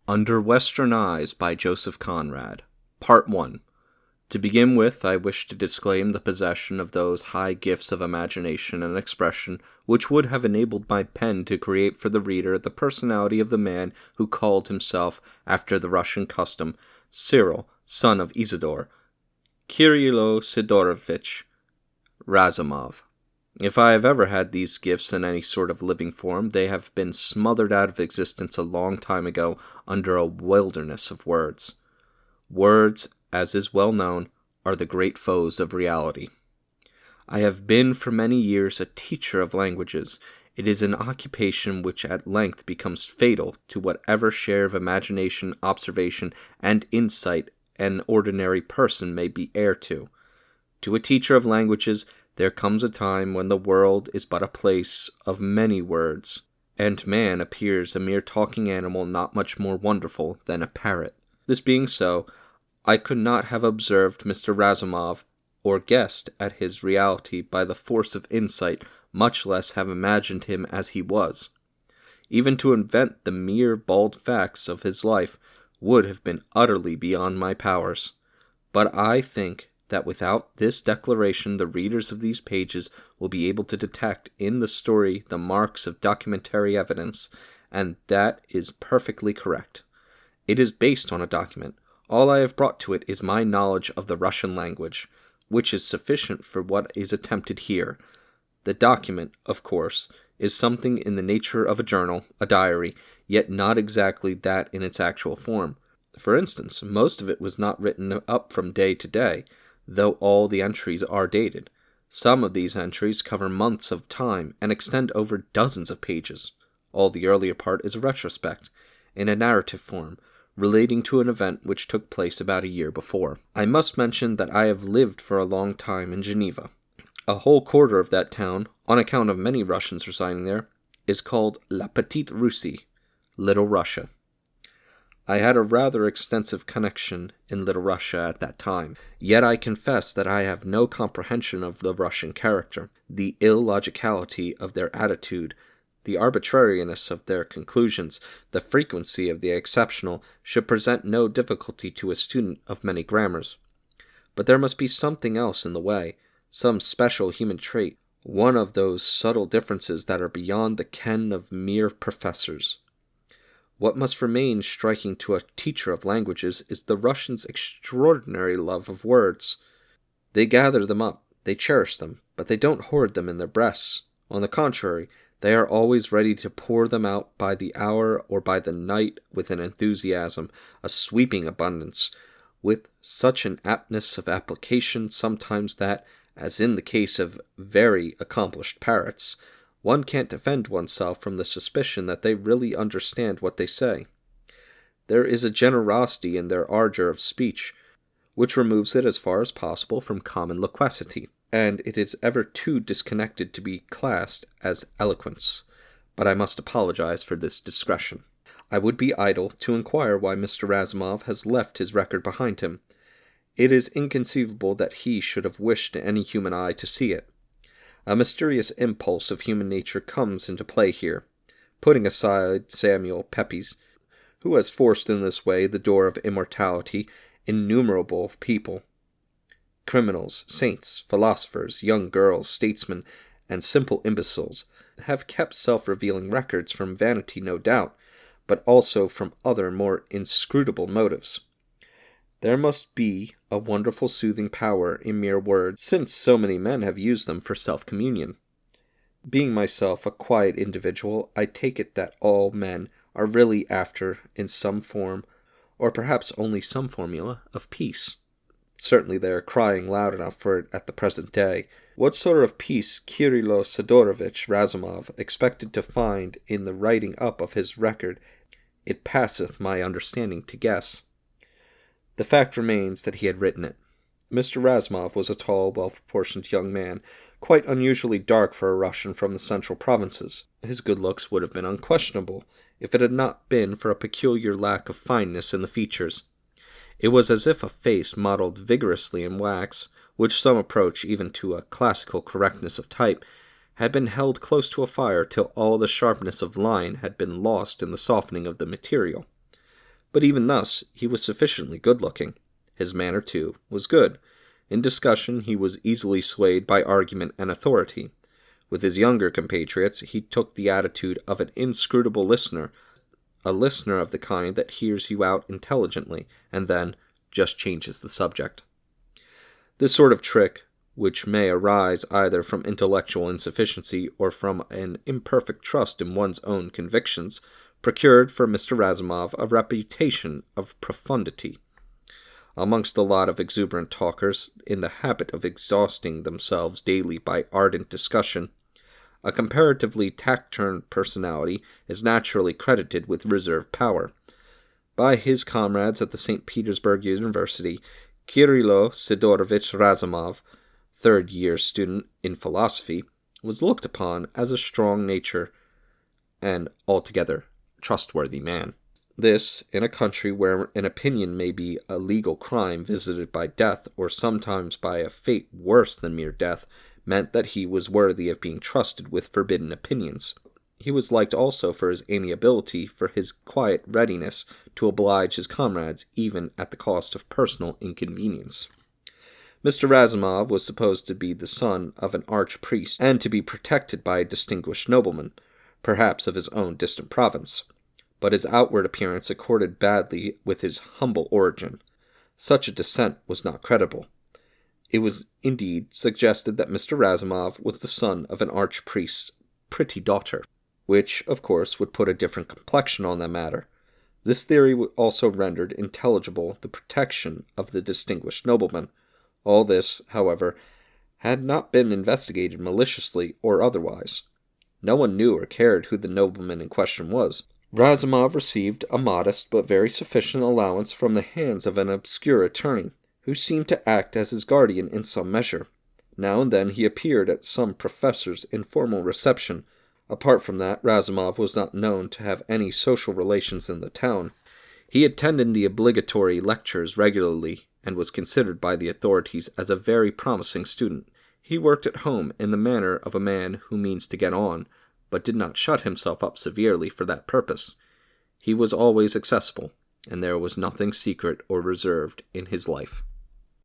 Under Western Eyes by Joseph Conrad. Part 1. To begin with, I wish to disclaim the possession of those high gifts of imagination and expression which would have enabled my pen to create for the reader the personality of the man who called himself, after the Russian custom, Cyril, son of Isidore, Kirilo Sidorovitch Razumov. If I have ever had these gifts in any sort of living form, they have been smothered out of existence a long time ago under a wilderness of words. Words, as is well known, are the great foes of reality. I have been for many years a teacher of languages. It is an occupation which at length becomes fatal to whatever share of imagination, observation, and insight an ordinary person may be heir to. To a teacher of languages, there comes a time when the world is but a place of many words, and man appears a mere talking animal not much more wonderful than a parrot. This being so, I could not have observed Mr. Razumov or guessed at his reality by the force of insight, much less have imagined him as he was. Even to invent the mere bald facts of his life would have been utterly beyond my powers. But I think that without this declaration the readers of these pages will be able to detect in the story the marks of documentary evidence, and that is perfectly correct. It is based on a document. All I have brought to it is my knowledge of the Russian language, which is sufficient for what is attempted here. The document, of course, is something in the nature of a journal, a diary, yet not exactly that in its actual form. For instance, most of it was not written up from day to day, though all the entries are dated. Some of these entries cover months of time and extend over dozens of pages. All the earlier part is a retrospect, in a narrative form, relating to an event which took place about a year before. I must mention that I have lived for a long time in Geneva. A whole quarter of that town, on account of many Russians residing there, is called La Petite Russie, Little Russia. I had a rather extensive connection in Little Russia at that time, yet I confess that I have no comprehension of the Russian character. The illogicality of their attitude, the arbitrariness of their conclusions, the frequency of the exceptional should present no difficulty to a student of many grammars. But there must be something else in the way, some special human trait, one of those subtle differences that are beyond the ken of mere professors. What must remain striking to a teacher of languages is the Russians' extraordinary love of words. They gather them up, they cherish them, but they don't hoard them in their breasts. On the contrary, they are always ready to pour them out by the hour or by the night with an enthusiasm, a sweeping abundance, with such an aptness of application sometimes that, as in the case of very accomplished parrots, one can't defend oneself from the suspicion that they really understand what they say. There is a generosity in their ardor of speech, which removes it as far as possible from common loquacity, and it is ever too disconnected to be classed as eloquence. But I must apologize for this digression. I would be idle to inquire why Mr. Razumov has left his record behind him. It is inconceivable that he should have wished any human eye to see it. A mysterious impulse of human nature comes into play here, putting aside Samuel Pepys, who has forced in this way the door of immortality innumerable people. Criminals, saints, philosophers, young girls, statesmen, and simple imbeciles have kept self-revealing records from vanity, no doubt, but also from other more inscrutable motives. There must be a wonderful soothing power in mere words, since so many men have used them for self-communion. Being myself a quiet individual, I take it that all men are really after, in some form, or perhaps only some formula, of peace. Certainly they are crying loud enough for it at the present day. What sort of peace Kirilo Sidorovitch Razumov expected to find in the writing up of his record, it passeth my understanding to guess. The fact remains that he had written it. Mr. Razumov was a tall, well-proportioned young man, quite unusually dark for a Russian from the central provinces. His good looks would have been unquestionable if it had not been for a peculiar lack of fineness in the features. It was as if a face modeled vigorously in wax, which some approach even to a classical correctness of type, had been held close to a fire till all the sharpness of line had been lost in the softening of the material. But even thus, he was sufficiently good-looking. His manner, too, was good. In discussion, he was easily swayed by argument and authority. With his younger compatriots, he took the attitude of an inscrutable listener, a listener of the kind that hears you out intelligently, and then just changes the subject. This sort of trick, which may arise either from intellectual insufficiency or from an imperfect trust in one's own convictions, procured for Mr. Razumov a reputation of profundity. Amongst a lot of exuberant talkers, in the habit of exhausting themselves daily by ardent discussion, a comparatively taciturn personality is naturally credited with reserve power. By his comrades at the St. Petersburg University, Kirilo Sidorovich Razumov, third-year student in philosophy, was looked upon as a strong-natured and altogether trustworthy man. This, in a country where an opinion may be a legal crime visited by death, or sometimes by a fate worse than mere death, meant that he was worthy of being trusted with forbidden opinions. He was liked also for his amiability, for his quiet readiness to oblige his comrades, even at the cost of personal inconvenience. Mr. Razumov was supposed to be the son of an archpriest, and to be protected by a distinguished nobleman, perhaps of his own distant province. But his outward appearance accorded badly with his humble origin. Such a descent was not credible. It was indeed suggested that Mr. Razumov was the son of an archpriest's pretty daughter, which, of course, would put a different complexion on the matter. This theory also rendered intelligible the protection of the distinguished nobleman. All this, however, had not been investigated maliciously or otherwise. No one knew or cared who the nobleman in question was. Razumov received a modest but very sufficient allowance from the hands of an obscure attorney, who seemed to act as his guardian in some measure. Now and then he appeared at some professor's informal reception. Apart from that, Razumov was not known to have any social relations in the town. He attended the obligatory lectures regularly, and was considered by the authorities as a very promising student. He worked at home in the manner of a man who means to get on, but did not shut himself up severely for that purpose. He was always accessible, and there was nothing secret or reserved in his life.